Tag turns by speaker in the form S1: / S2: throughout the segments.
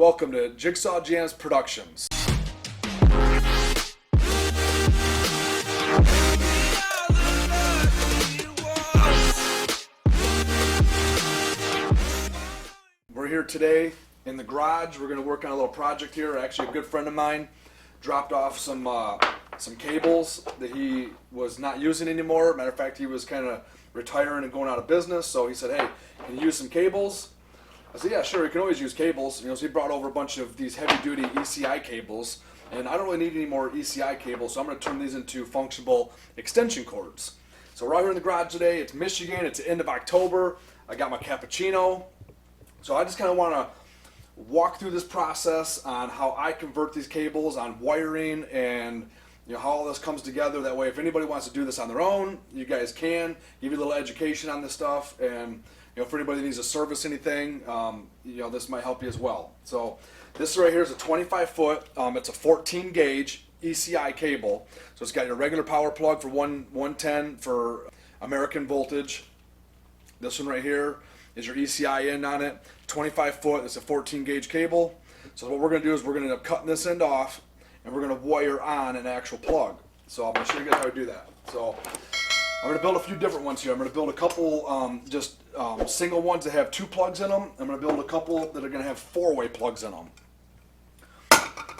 S1: Welcome to Jigsaw-Jams Productions. We're here today in the garage. We're going to work on a little project here. Actually, a good friend of mine dropped off some cables that he was not using anymore. Matter of fact, he was kind of retiring and going out of business. So he said, "Hey, can you use some cables?" I said, "Yeah, sure. You can always use cables." So he brought over a bunch of these heavy-duty ECI cables, and I don't really need any more ECI cables, so I'm going to turn these into functional extension cords. So we're out here in the garage today. It's Michigan. It's the end of October. I got my cappuccino. So I just kind of want to walk through this process on how I convert these cables, on wiring, and how all this comes together. That way, if anybody wants to do this on their own, you guys can. Give you a little education on this stuff, and for anybody that needs to service anything, this might help you as well. So this right here is a 25 foot. It's a 14 gauge ECI cable. So it's got your regular power plug for 110 for American voltage. This one right here is your ECI in on it. 25 foot. It's a 14 gauge cable. So what we're going to do is we're going to end up cutting this end off, and we're going to wire on an actual plug. So I'm going to show you guys how to do that. So I'm going to build a few different ones here. I'm going to build a couple single ones that have 2 plugs in them. I'm going to build a couple that are going to have 4-way plugs in them.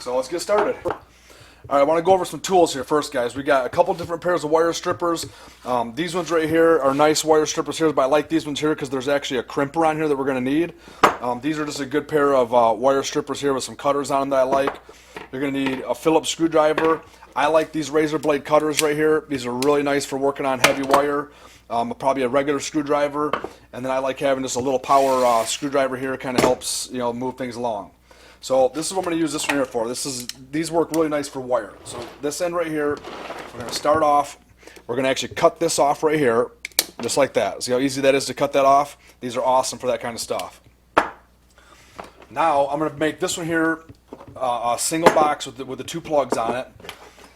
S1: So let's get started. All right, I want to go over some tools here first, guys. We got a couple different pairs of wire strippers. These ones right here are nice wire strippers here, but I like these ones here because there's actually a crimper on here that we're going to need. These are just a good pair of wire strippers here with some cutters on them that I like. You're going to need a Phillips screwdriver. I like these razor blade cutters right here. These are really nice for working on heavy wire. Probably a regular screwdriver, and then I like having just a little power screwdriver here. It kind of helps move things along. So this is what I'm going to use this one here for. These work really nice for wire. So this end right here, we're going to start off. We're going to actually cut this off right here, just like that. See how easy that is to cut that off? These are awesome for that kind of stuff. Now I'm going to make this one here a single box with the 2 plugs on it.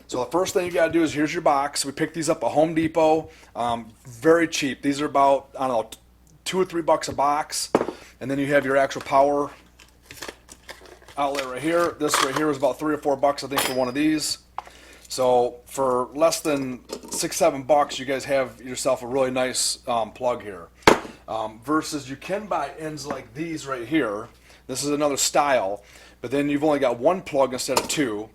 S1: So the first thing you got to do is, here's your box. We picked these up at Home Depot. Very cheap. These are about, I don't know, $2 or $3 a box. And then you have your actual power outlet right here. This right here is about $3 or $4, I think, for one of these. So for less than $6, $7, you guys have yourself a really nice plug here. Versus you can buy ends like these right here. This is another style, but then you've only got 1 plug instead of 2.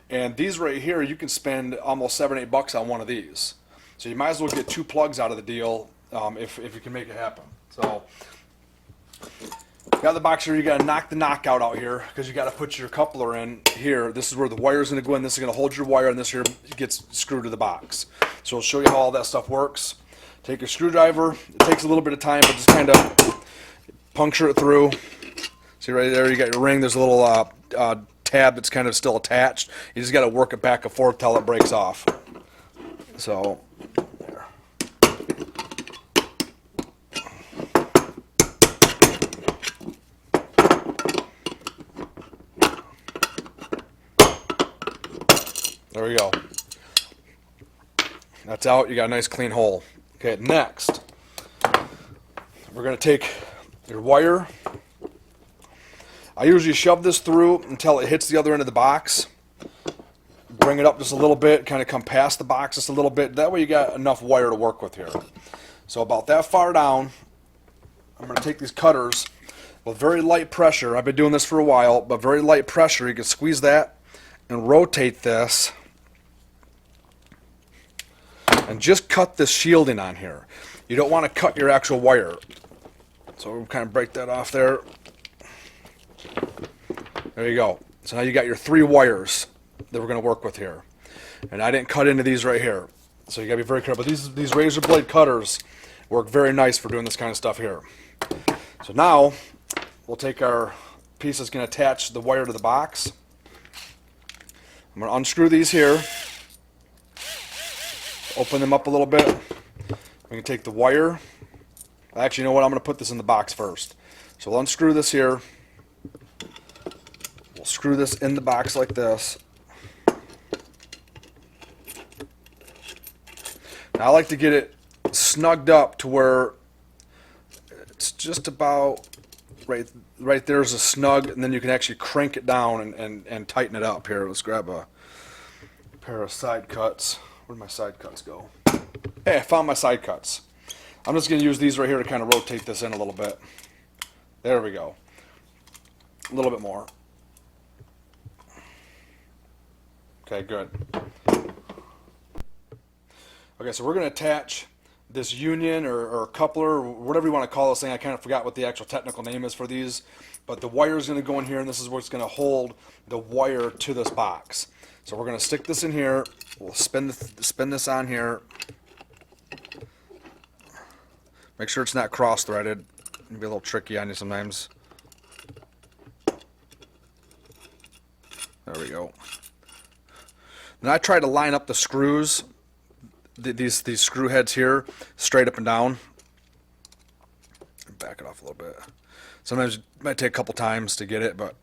S1: And these right here, you can spend almost $7 or $8 on one of these. So you might as well get 2 plugs out of the deal if you can make it happen. So got the box here. You got to knock the knockout out here because you got to put your coupler in here. This is where the wire is going to go in. This is going to hold your wire, and this here gets screwed to the box. So I'll show you how all that stuff works. Take your screwdriver. It takes a little bit of time, but just kind of puncture it through. See right there, you got your ring. There's a little tab that's kind of still attached. You just got to work it back and forth till it breaks off. So there. There we go. That's out. You got a nice clean hole. Okay, next we're going to take your wire. I usually shove this through until it hits the other end of the box. Bring it up just a little bit, kind of come past the box just a little bit. That way you got enough wire to work with here. So about that far down, I'm going to take these cutters with very light pressure. I've been doing this for a while, but very light pressure. You can squeeze that and rotate this and just cut this shielding on here. You don't want to cut your actual wire. So we'll kind of break that off there. There you go. So now you got your 3 wires that we're going to work with here. And I didn't cut into these right here. So you got to be very careful. These razor blade cutters work very nice for doing this kind of stuff here. So now we'll take our piece that's going to attach the wire to the box. I'm going to unscrew these here. Open them up a little bit. We can take the wire. Actually, you know what? I'm going to put this in the box first. So we'll unscrew this here. We'll screw this in the box like this. Now I like to get it snugged up to where it's just about right there's a snug, and then you can actually crank it down and tighten it up here. Let's grab a pair of side cuts. Where'd my side cuts go? Hey, I found my side cuts. I'm just going to use these right here to kind of rotate this in a little bit. There we go. A little bit more. Okay, good. Okay, so we're going to attach this union or coupler, or whatever you want to call this thing. I kind of forgot what the actual technical name is for these, but the wire is going to go in here, and this is what's going to hold the wire to this box. So we're going to stick this in here. We'll spin this on here. Make sure it's not cross-threaded. It can be a little tricky on you sometimes. There we go. And I try to line up the screws, these screw heads here, straight up and down. Back it off a little bit. Sometimes it might take a couple times to get it, but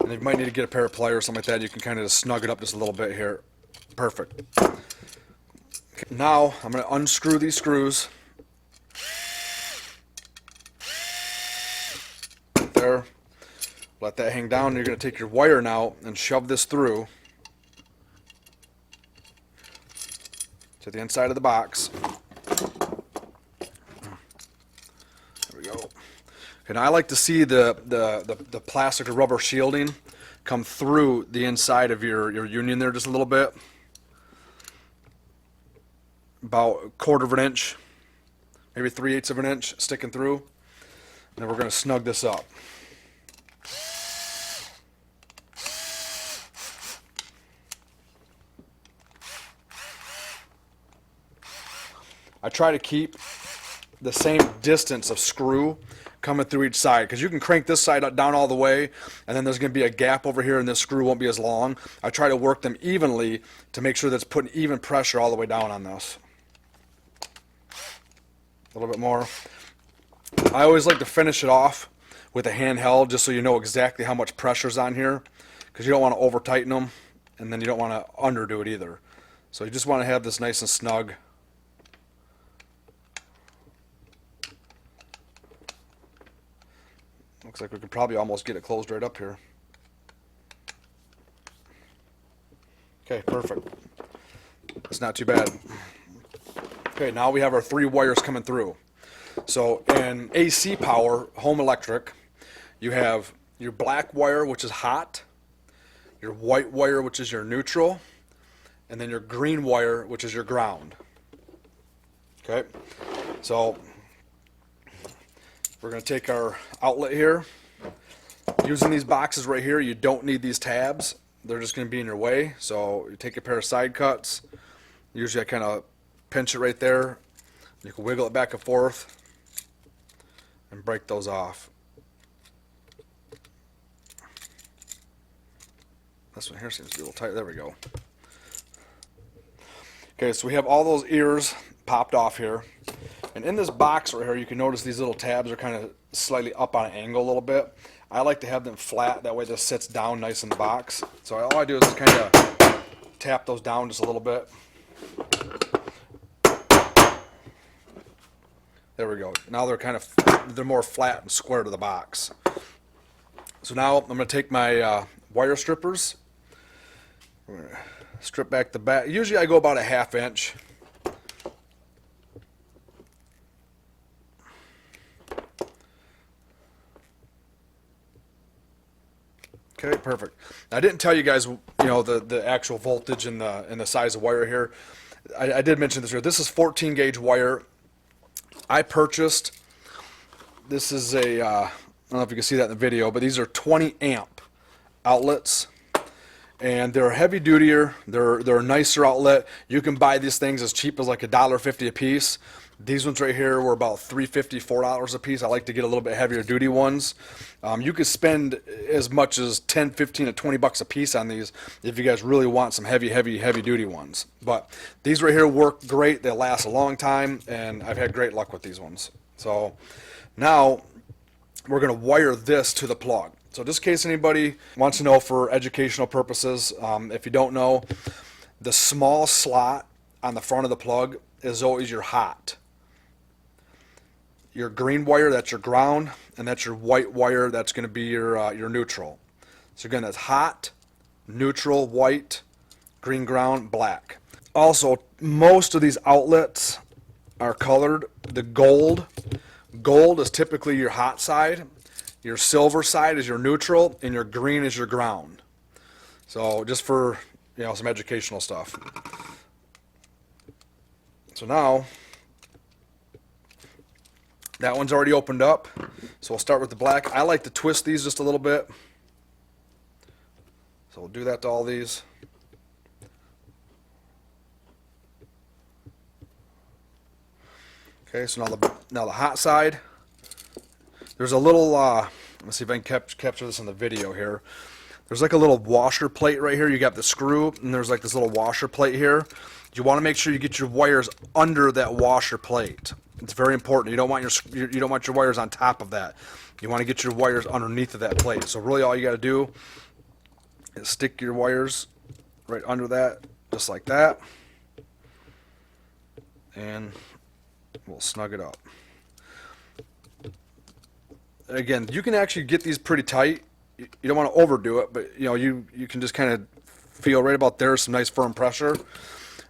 S1: and you might need to get a pair of pliers or something like that. You can kind of just snug it up just a little bit here. Perfect. Okay, now I'm going to unscrew these screws. There. Let that hang down. You're going to take your wire now and shove this through to the inside of the box. There we go. And I like to see the plastic or rubber shielding come through the inside of your union there just a little bit. About a quarter of an inch, maybe 3/8 of an inch sticking through. And then we're going to snug this up. I try to keep the same distance of screw coming through each side, because you can crank this side down all the way, and then there's going to be a gap over here and this screw won't be as long. I try to work them evenly to make sure that it's putting even pressure all the way down on this. A little bit more. I always like to finish it off with a handheld, just so you know exactly how much pressure's on here, because you don't want to over tighten them, and then you don't want to underdo it either. So you just want to have this nice and snug. Looks like we could probably almost get it closed right up here. Okay, perfect. It's not too bad. Okay, now we have our 3 wires coming through. So in AC power, home electric, you have your black wire, which is hot, your white wire, which is your neutral, and then your green wire, which is your ground. Okay, so we're going to take our outlet here. Using these boxes right here, you don't need these tabs. They're just going to be in your way. So you take a pair of side cuts. Usually I kind of pinch it right there. You can wiggle it back and forth and break those off. This one here seems to be a little tight. There we go. Okay, so we have all those ears popped off here. And in this box right here, you can notice these little tabs are kind of slightly up on an angle a little bit. I like to have them flat, that way this sits down nice in the box. So all I do is just kind of tap those down just a little bit. There we go. Now they're more flat and square to the box. So now I'm going to take my wire strippers. I'm going to strip back the back. Usually I go about a 1/2 inch. Okay, perfect. I didn't tell you guys, the actual voltage and the size of wire here. I did mention this here. This is 14 gauge wire. I purchased. This is a. I don't know if you can see that in the video, but these are 20 amp outlets, and they're heavy dutier. They're a nicer outlet. You can buy these things as cheap as like $1.50 a piece. These ones right here were about $3.50, $4 a piece. I like to get a little bit heavier duty ones. You could spend as much as 10, 15, to 20 bucks a piece on these if you guys really want some heavy duty ones. But these right here work great. They last a long time, and I've had great luck with these ones. So now we're going to wire this to the plug. So just in case anybody wants to know for educational purposes, if you don't know, the small slot on the front of the plug is always your hot. your green wire, that's your ground, and that's your white wire, that's going to be your neutral. So again, that's hot, neutral, white, green ground, black. Also, most of these outlets are colored. The gold is typically your hot side, your silver side is your neutral, and your green is your ground. So just for some educational stuff. So now that one's already opened up. So we'll start with the black. I like to twist these just a little bit. So we'll do that to all these. Okay, so now the hot side. There's a little, let's see if I can capture this in the video here. There's like a little washer plate right here. You got the screw, and there's like this little washer plate here. You want to make sure you get your wires under that washer plate. It's very important. You don't want your wires on top of that. You want to get your wires underneath of that plate. So really all you got to do is stick your wires right under that, just like that. And we'll snug it up. Again, you can actually get these pretty tight. You don't want to overdo it, but you can just kind of feel right about there, some nice firm pressure.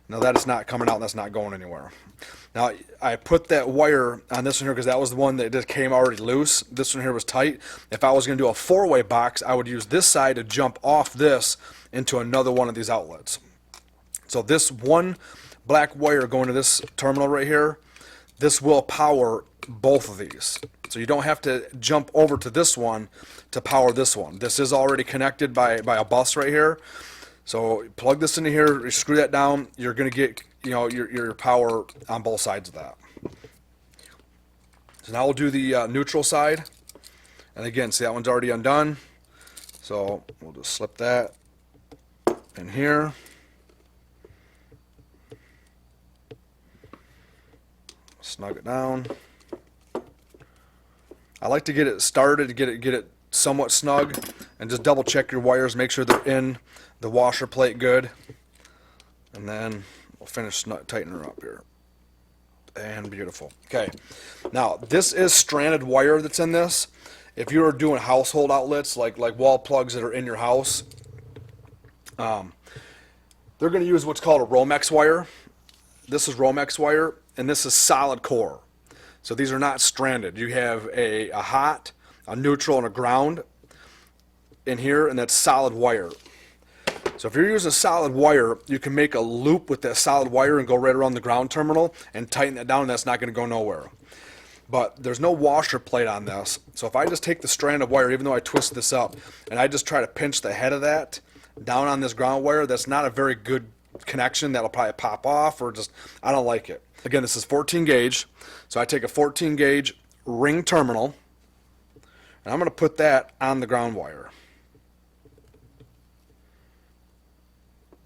S1: Now that is not coming out, and that's not going anywhere. Now I put that wire on this one here because that was the one that just came already loose. This one here was tight. If I was going to do a 4-way box, I would use this side to jump off this into another one of these outlets. So this one black wire going to this terminal right here, this will power both of these. So you don't have to jump over to this one to power this one. This is already connected by a bus right here. So plug this into here, screw that down, you're going to get your power on both sides of that. So now we'll do the neutral side. And again, see, that one's already undone. So we'll just slip that in here. Snug it down. I like to get it started, get it somewhat snug, and just double check your wires, make sure they're in the washer plate good, and then we'll finish tightening her up here. And beautiful. Okay, now this is stranded wire that's in this. If you are doing household outlets like wall plugs that are in your house, they're going to use what's called a Romex wire. This is Romex wire, and this is solid core. So these are not stranded. You have a hot, a neutral, and a ground in here, and that's solid wire. So if you're using solid wire, you can make a loop with that solid wire and go right around the ground terminal and tighten that down, and that's not going to go nowhere. But there's no washer plate on this. So if I just take the strand of wire, even though I twist this up, and I just try to pinch the head of that down on this ground wire, that's not a very good connection. That'll probably pop off, or just, I don't like it. Again, this is 14 gauge. So I take a 14 gauge ring terminal, and I'm going to put that on the ground wire.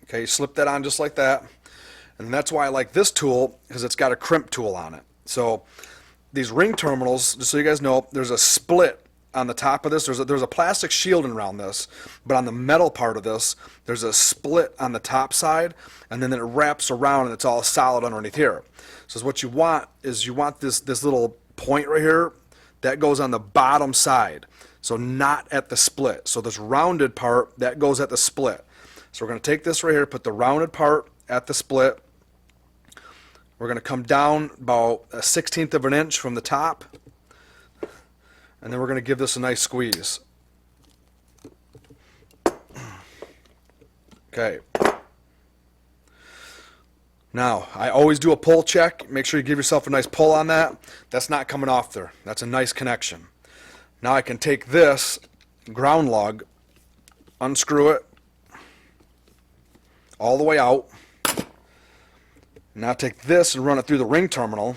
S1: Okay, slip that on just like that. And that's why I like this tool, because it's got a crimp tool on it. So these ring terminals, just so you guys know, there's a split on the top of this. There's a plastic shielding around this, but on the metal part of this, there's a split on the top side, and then it wraps around and it's all solid underneath here. So what you want is this little point right here that goes on the bottom side, so not at the split. So this rounded part, that goes at the split. So we're going to take this right here, put the rounded part at the split. We're going to come down about 1/16 of an inch from the top, and then we're going to give this a nice squeeze. Okay. Now, I always do a pull check. Make sure you give yourself a nice pull on that. That's not coming off there. That's a nice connection. Now I can take this ground lug, unscrew it all the way out. Now take this and run it through the ring terminal,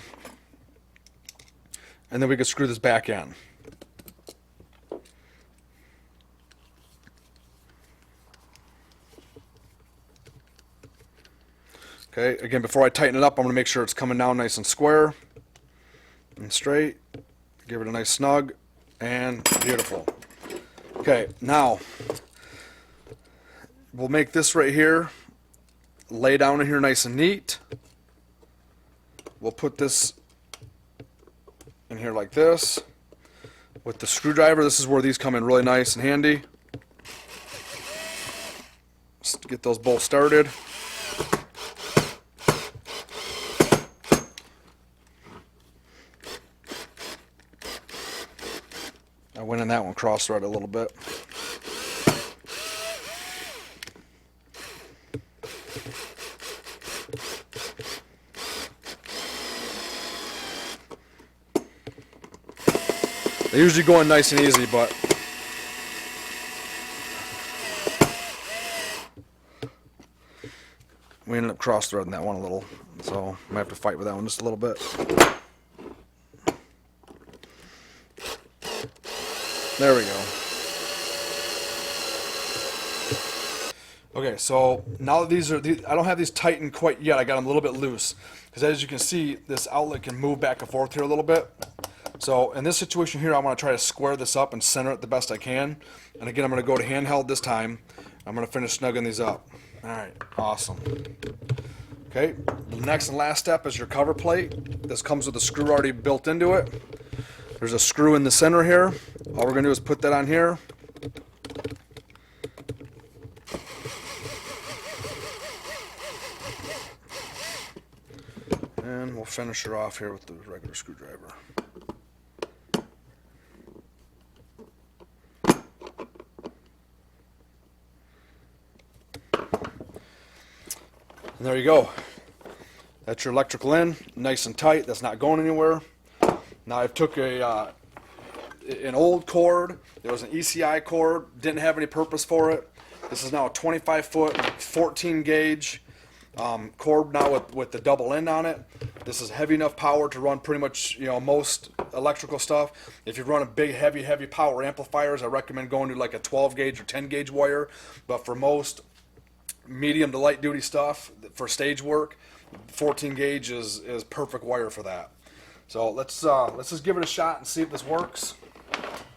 S1: and then we can screw this back in. Okay, again, before I tighten it up, I'm going to make sure it's coming down nice and square and straight. Give it a nice snug, and beautiful. Okay, now we'll make this right here lay down in here nice and neat. We'll put this in here like this. With the screwdriver, this is where these come in really nice and handy. Just get those bolts started. I went in that one cross-thread a little bit. They usually go in nice and easy, but we ended up cross-threading that one a little, so I might have to fight with that one just a little bit. There we go. Okay, so now that these are, I don't have these tightened quite yet. I got them a little bit loose because as you can see, this outlet can move back and forth here a little bit. So in this situation here, I want to try to square this up and center it the best I can. And again, I'm going to go to handheld this time. I'm going to finish snugging these up. All right, awesome. Okay, the next and last step is your cover plate. This comes with a screw already built into it. There's a screw in the center here. All we're going to do is put that on here. And we'll finish her off here with the regular screwdriver. And there you go. That's your electrical in, nice and tight. That's not going anywhere. Now I've took an old cord. There was an ECI cord. Didn't have any purpose for it. This is now a 25-foot, 14 gauge cord now with the double end on it. This is heavy enough power to run pretty much most electrical stuff. If you run a big heavy power amplifiers, I recommend going to like a 12 gauge or 10 gauge wire. But for most medium to light duty stuff, for stage work, 14 gauge is perfect wire for that. So let's just give it a shot and see if this works.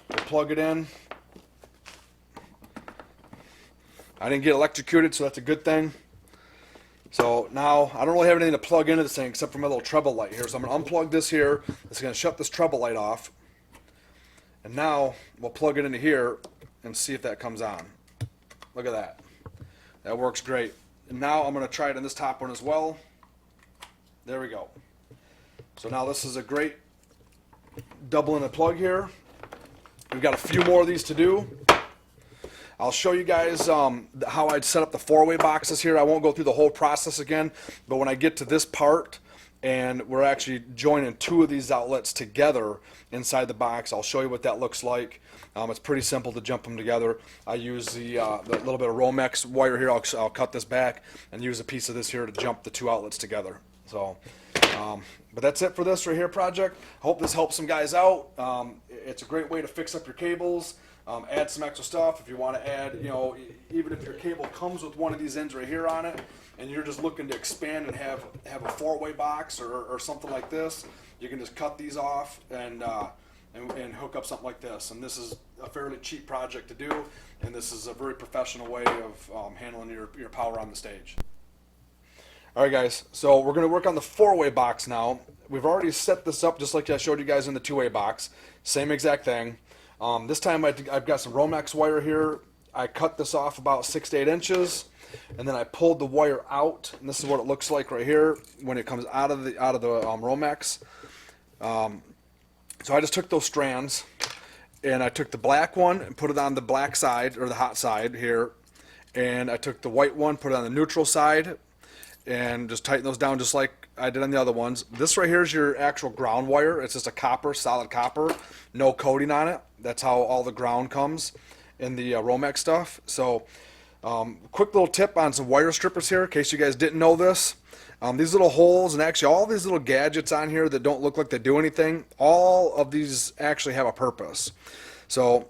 S1: We'll plug it in. I didn't get electrocuted, so that's a good thing. So now I don't really have anything to plug into this thing except for my little treble light here. So I'm going to unplug this here. It's going to shut this treble light off. And now we'll plug it into here and see if that comes on. Look at that. That works great. And now I'm going to try it on this top one as well. There we go. So now this is a great double in the plug here. We've got a few more of these to do. I'll show you guys how I'd set up the four-way boxes here. I won't go through the whole process again, but when I get to this part and we're actually joining two of these outlets together inside the box, I'll show you what that looks like. It's pretty simple to jump them together. I use the little bit of Romex wire here. I'll cut this back and use a piece of this here to jump the two outlets together. So, but that's it for this right here project. Hope this helps some guys out. It's a great way to fix up your cables. Add some extra stuff if you want to add, even if your cable comes with one of these ends right here on it and you're just looking to expand and have a four-way box or something like this, you can just cut these off and hook up something like this. And this is a fairly cheap project to do, and this is a very professional way of handling your power on the stage. Alright guys, so we're going to work on the four-way box now. We've already set this up just like I showed you guys in the two-way box. Same exact thing. This time I've got some Romex wire here. I cut this off about 6 to 8 inches, and then I pulled the wire out, and this is what it looks like right here when it comes out of the Romex. So I just took those strands, and I took the black one and put it on the black side, or the hot side here, and I took the white one, put it on the neutral side, and just tighten those down just like I did on the other ones. This right here is your actual ground wire. It's just a copper, solid copper, no coating on it. That's how all the ground comes in the Romex stuff. So quick little tip on some wire strippers here in case you guys didn't know this. These little holes and actually all these little gadgets on here that don't look like they do anything, all of these actually have a purpose. So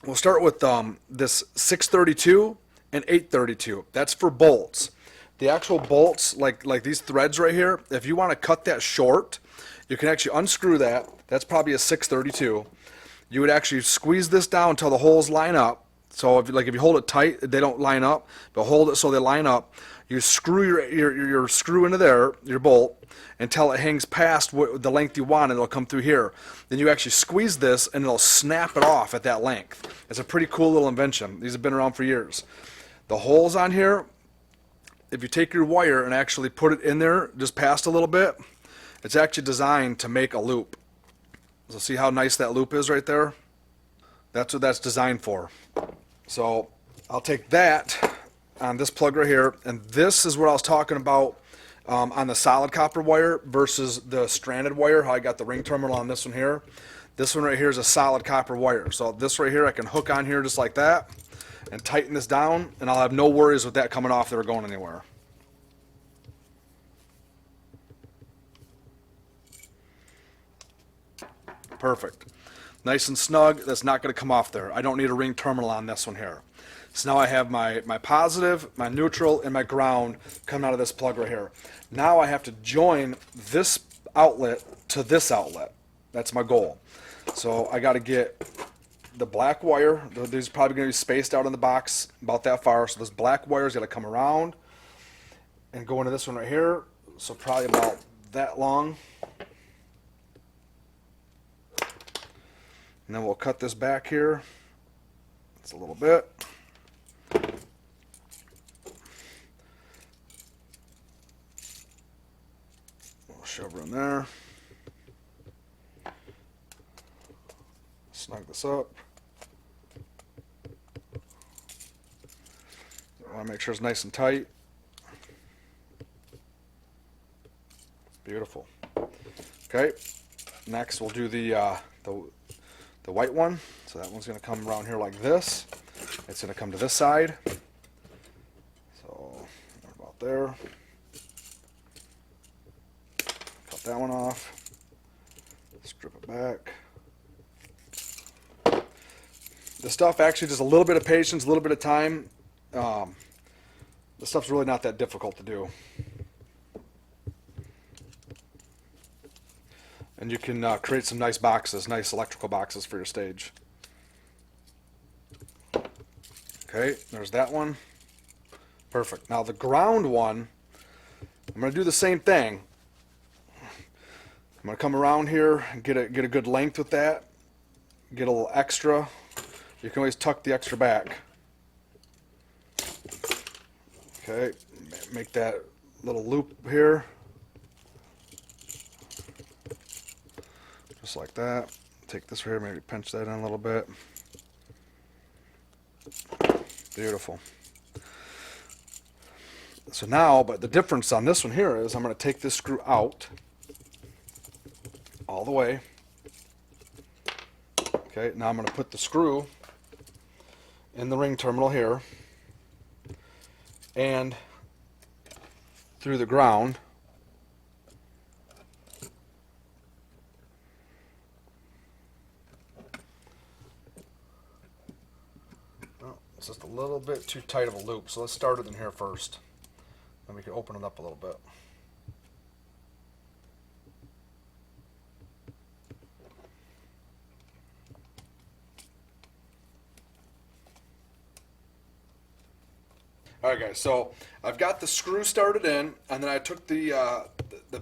S1: we'll start with this 632 and 832. That's for bolts. The actual bolts, like these threads right here, if you want to cut that short, you can actually unscrew that. That's probably a 632. You would actually squeeze this down until the holes line up. So if you hold it tight, they don't line up, but hold it so they line up. You screw your screw into there, your bolt, until it hangs past the length you want, and it'll come through here. Then you actually squeeze this, and it'll snap it off at that length. It's a pretty cool little invention. These have been around for years. The holes on here, if you take your wire and actually put it in there just past a little bit, it's actually designed to make a loop. So see how nice that loop is right there? That's what that's designed for. So I'll take that on this plug right here, and this is what I was talking about on the solid copper wire versus the stranded wire, how I got the ring terminal on this one here. This one right here is a solid copper wire. So this right here I can hook on here just like that and tighten this down, and I'll have no worries with that coming off that or going anywhere. Perfect. Nice and snug. That's not going to come off there. I don't need a ring terminal on this one here. So now I have my positive, my neutral, and my ground coming out of this plug right here. Now I have to join this outlet to this outlet. That's my goal. So I got to get the black wire. These are probably going to be spaced out in the box about that far. So this black wire's got to come around and go into this one right here. So probably about that long. And then we'll cut this back here. It's a little bit. We'll shove her in there. Snug this up. I want to make sure it's nice and tight. Beautiful. Okay. Next, we'll do the white one. So that one's going to come around here like this. It's going to come to this side. So about there. Cut that one off. Strip it back. This stuff actually just a little bit of patience, a little bit of time. This stuff's really not that difficult to do. And you can create some nice boxes, nice electrical boxes for your stage. Okay, there's that one. Perfect. Now the ground one, I'm going to do the same thing. I'm going to come around here and get a good length with that. Get a little extra. You can always tuck the extra back. Okay, make that little loop here. Just like that. Take this here, maybe pinch that in a little bit. Beautiful. So now, but the difference on this one here is I'm going to take this screw out all the way. Okay, now I'm going to put the screw in the ring terminal here and through the ground. Well, it's just a little bit too tight of a loop, so let's start it in here first. Then we can open it up a little bit. Alright guys, so I've got the screw started in, and then I took the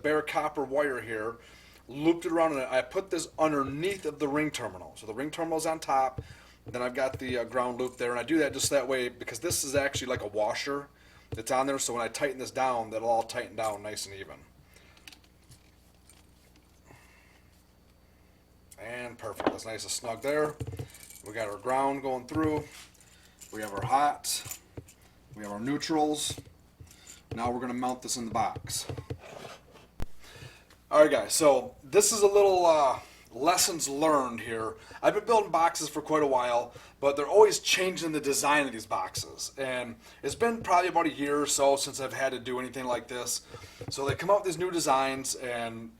S1: bare copper wire here, looped it around, and I put this underneath of the ring terminal. So the ring terminal's on top, then I've got the ground loop there, and I do that just that way because this is actually like a washer that's on there, so when I tighten this down, that'll all tighten down nice and even. And perfect, that's nice and snug there. We got our ground going through, we have our hot. We have our neutrals. Now we're going to mount this in the box. Alright guys, so this is a little lessons learned here. I've been building boxes for quite a while, but they're always changing the design of these boxes. And it's been probably about a year or so since I've had to do anything like this. So they come up with these new designs, and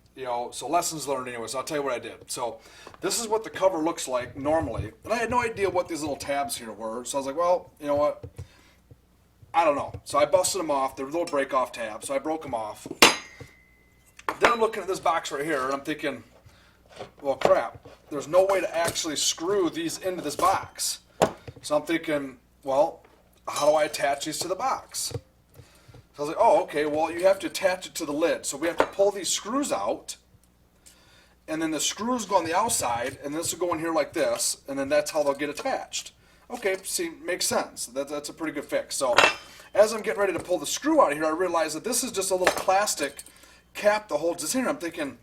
S1: so lessons learned anyway. So I'll tell you what I did. So this is what the cover looks like normally. And I had no idea what these little tabs here were. So I was like, well, you know what? I don't know. So I busted them off. They're little break-off tabs, so I broke them off. Then I'm looking at this box right here, and I'm thinking, well, crap. There's no way to actually screw these into this box. So I'm thinking, well, how do I attach these to the box? So I was like, oh, okay, well, you have to attach it to the lid. So we have to pull these screws out, and then the screws go on the outside, and this will go in here like this, and then that's how they'll get attached. Okay, see, makes sense. That's a pretty good fix. So as I'm getting ready to pull the screw out of here, I realize that this is just a little plastic cap that holds this in here. I'm thinking,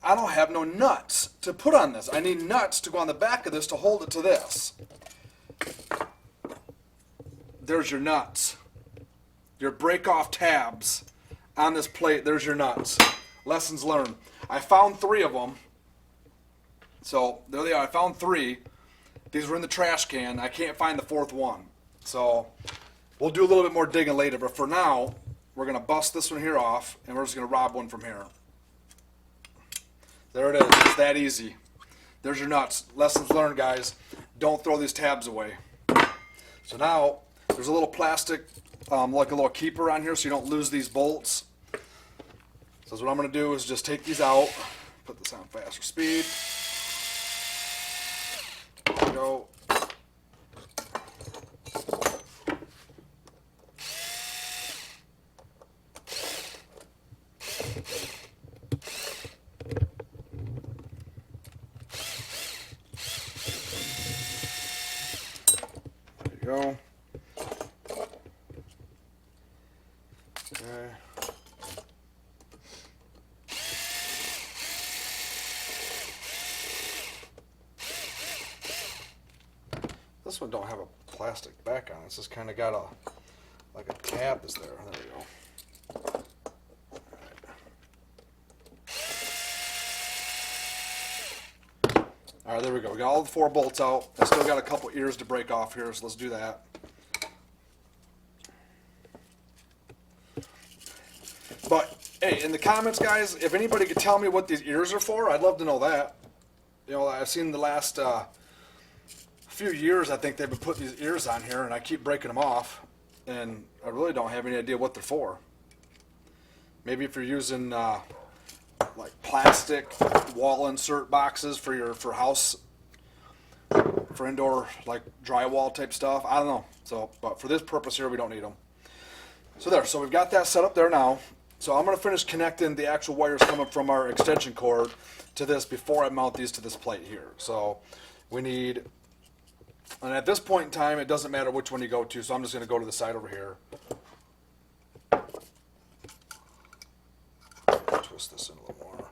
S1: I don't have no nuts to put on this. I need nuts to go on the back of this to hold it to this. There's your nuts. Your break-off tabs on this plate. There's your nuts. Lessons learned. I found 3 of them. So there they are. I found 3. These were in the trash can. I can't find the 4th one. So we'll do a little bit more digging later. But for now, we're going to bust this one here off, and we're just going to rob one from here. There it is. It's that easy. There's your nuts. Lessons learned, guys. Don't throw these tabs away. So now there's a little plastic, like a little keeper on here so you don't lose these bolts. So what I'm going to do is just take these out, put this on faster speed. There we go. There you go. Okay. This one don't have a plastic back on it. It's just kind of got a, like a tab is there. There we go. All right, there we go. We got all the 4 bolts out. I still got a couple ears to break off here, so let's do that. But, hey, in the comments, guys, if anybody could tell me what these ears are for, I'd love to know that. You know, I've seen the last few years, I think they've been putting these ears on here, and I keep breaking them off, and I really don't have any idea what they're for. Maybe if you're using like plastic wall insert boxes for house, for indoor like drywall type stuff. I don't know. So, but for this purpose here, we don't need them. So there. So we've got that set up there now. So I'm going to finish connecting the actual wires coming from our extension cord to this before I mount these to this plate here. So we need, and at this point in time, it doesn't matter which one you go to. So I'm just going to go to the side over here. Twist this in a little more.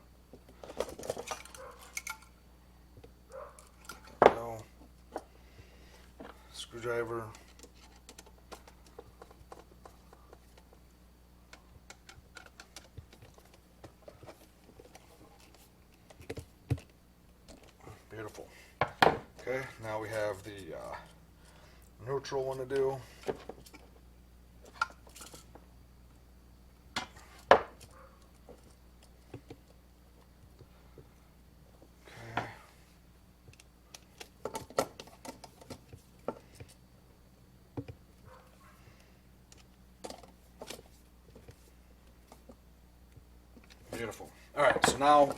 S1: There we go. Screwdriver. Beautiful. Okay, now we have the neutral one to do. Beautiful. All right, so now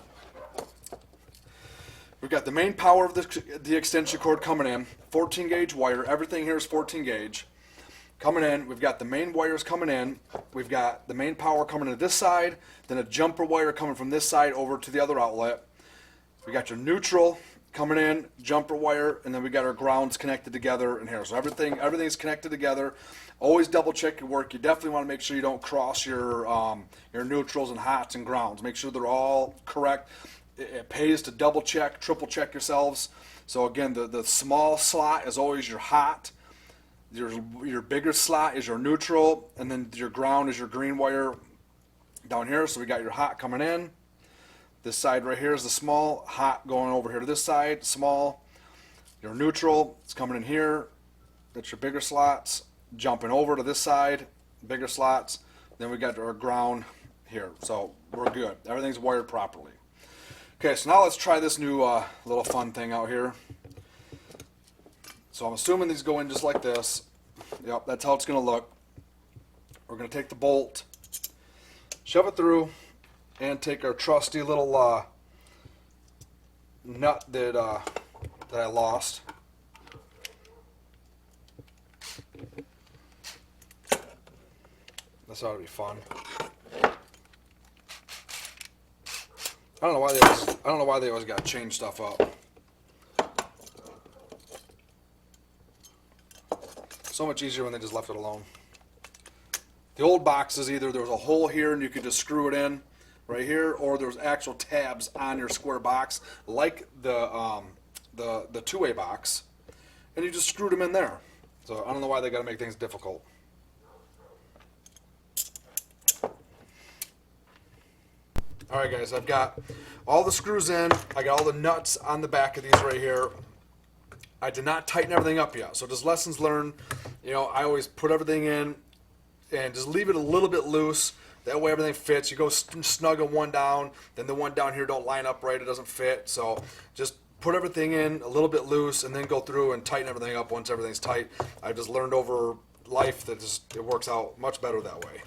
S1: we've got the main power of the extension cord coming in, 14 gauge wire. Everything here is 14 gauge. Coming in, we've got the main wires coming in. We've got the main power coming to this side, then a jumper wire coming from this side over to the other outlet. We got your neutral coming in, jumper wire, and then we got our grounds connected together in here. So everything's connected together. Always double check your work. You definitely want to make sure you don't cross your neutrals and hots and grounds. Make sure they're all correct. It pays to double check, triple check yourselves. So again, the small slot is always your hot. Your bigger slot is your neutral, and then your ground is your green wire down here. So we got your hot coming in. This side right here is the small, hot going over here to this side, small. Your neutral, it's coming in here. That's your bigger slots. Jumping over to this side, bigger slots. Then we got our ground here. So we're good. Everything's wired properly. Okay, so now let's try this new little fun thing out here. So I'm assuming these go in just like this. Yep, that's how it's going to look. We're going to take the bolt, shove it through, and take our trusty little nut that I lost. This ought to be fun. I don't know why they always got to change stuff up. So much easier when they just left it alone. The old boxes, either there was a hole here and you could just screw it in right here, or there was actual tabs on your square box, like the two-way box, and you just screwed them in there. So I don't know why they got to make things difficult. All right, guys, I've got all the screws in. I got all the nuts on the back of these right here. I did not tighten everything up yet, so just lessons learned. You know, I always put everything in and just leave it a little bit loose. That way everything fits. You go snug one down, then the one down here don't line up right. It doesn't fit. So just put everything in a little bit loose and then go through and tighten everything up once everything's tight. I've just learned over life that it works out much better that way.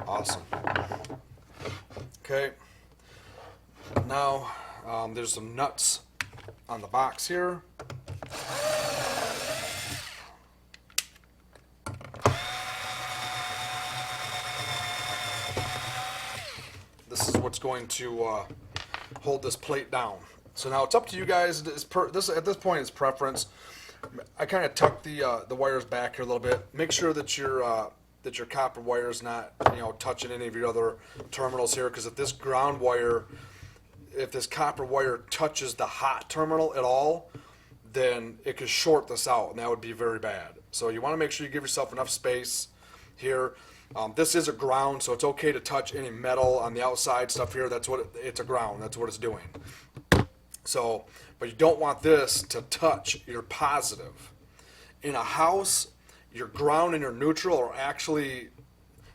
S1: Awesome. Okay. Now there's some nuts on the box here. This is what's going to hold this plate down. So now it's up to you guys. This at this point is preference. I kind of tuck the wires back here a little bit. Make sure that your copper wire is not, touching any of your other terminals here, because if this ground wire, if this copper wire touches the hot terminal at all, then it could short this out, and that would be very bad. So you want to make sure you give yourself enough space here. This is a ground, so it's okay to touch any metal on the outside stuff here. That's what it's a ground. That's what it's doing. So, but you don't want this to touch your positive. In a house, your ground and your neutral are actually,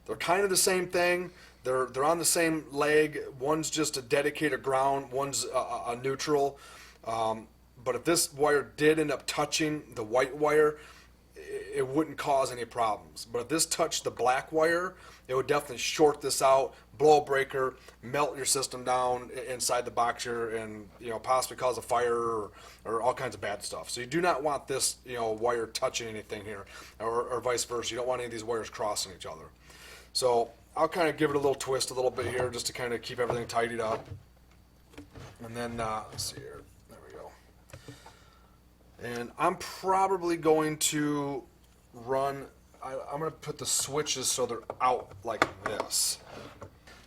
S1: they're kind of the same thing. They're on the same leg. One's just a dedicated ground, one's a neutral. But if this wire did end up touching the white wire, it wouldn't cause any problems. But if this touched the black wire, it would definitely short this out, blow a breaker, melt your system down inside the box here, and possibly cause a fire or all kinds of bad stuff. So you do not want this wire touching anything here, or vice versa. You don't want any of these wires crossing each other. So I'll kind of give it a little twist a little bit here, just to kind of keep everything tidied up. And then let's see here. There we go. And I'm probably going to run. I'm going to put the switches so they're out like this.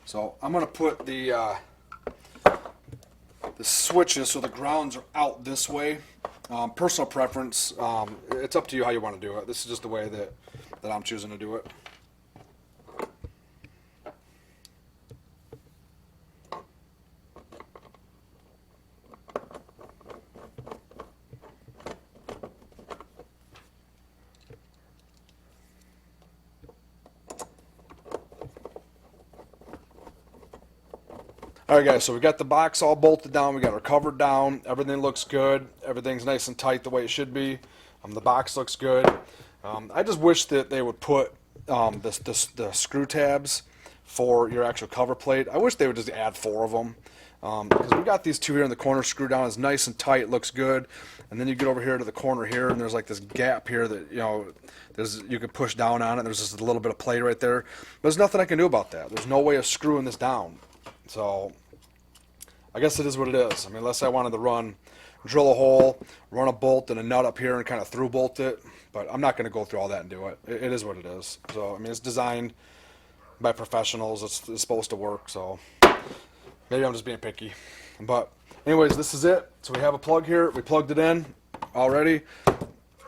S1: So I'm going to put the switches so the grounds are out this way. Personal preference. It's up to you how you want to do it. This is just the way that I'm choosing to do it. Alright guys, so we got the box all bolted down, we got her covered down, everything looks good, everything's nice and tight the way it should be. The box looks good. I just wish that they would put the screw tabs for your actual cover plate. I wish they would just add 4 of them. Because we got these 2 here in the corner screwed down, it's nice and tight, looks good. And then you get over here to the corner here, and there's like this gap here that you can push down on it. There's just a little bit of plate right there. But there's nothing I can do about that. There's no way of screwing this down. So I guess it is what it is. I mean, unless I wanted to drill a hole, run a bolt and a nut up here and kind of through bolt it. But I'm not going to go through all that and do it. It is what it is. So, I mean, it's designed by professionals. It's supposed to work. So maybe I'm just being picky. But anyways, this is it. So we have a plug here. We plugged it in already.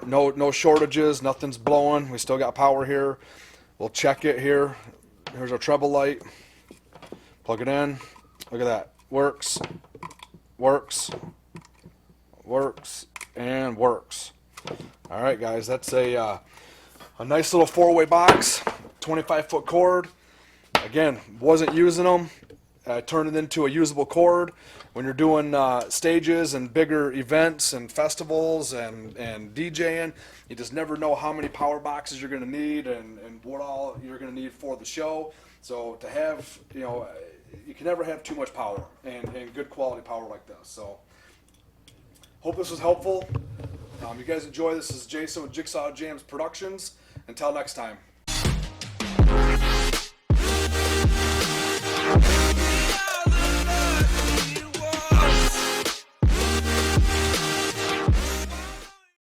S1: No shortages. Nothing's blowing. We still got power here. We'll check it here. Here's our treble light. Plug it in. Look at that. Works, and works. All right, guys, that's a nice little 4-way box, 25-foot cord. Again, wasn't using them. I turned it into a usable cord. When you're doing stages and bigger events and festivals and DJing, you just never know how many power boxes you're going to need and what all you're going to need for the show. So to have, you can never have too much power and good quality power like this. So hope this was helpful. You guys enjoy. This is Jason with Jigsaw-Jams Productions. Until next time.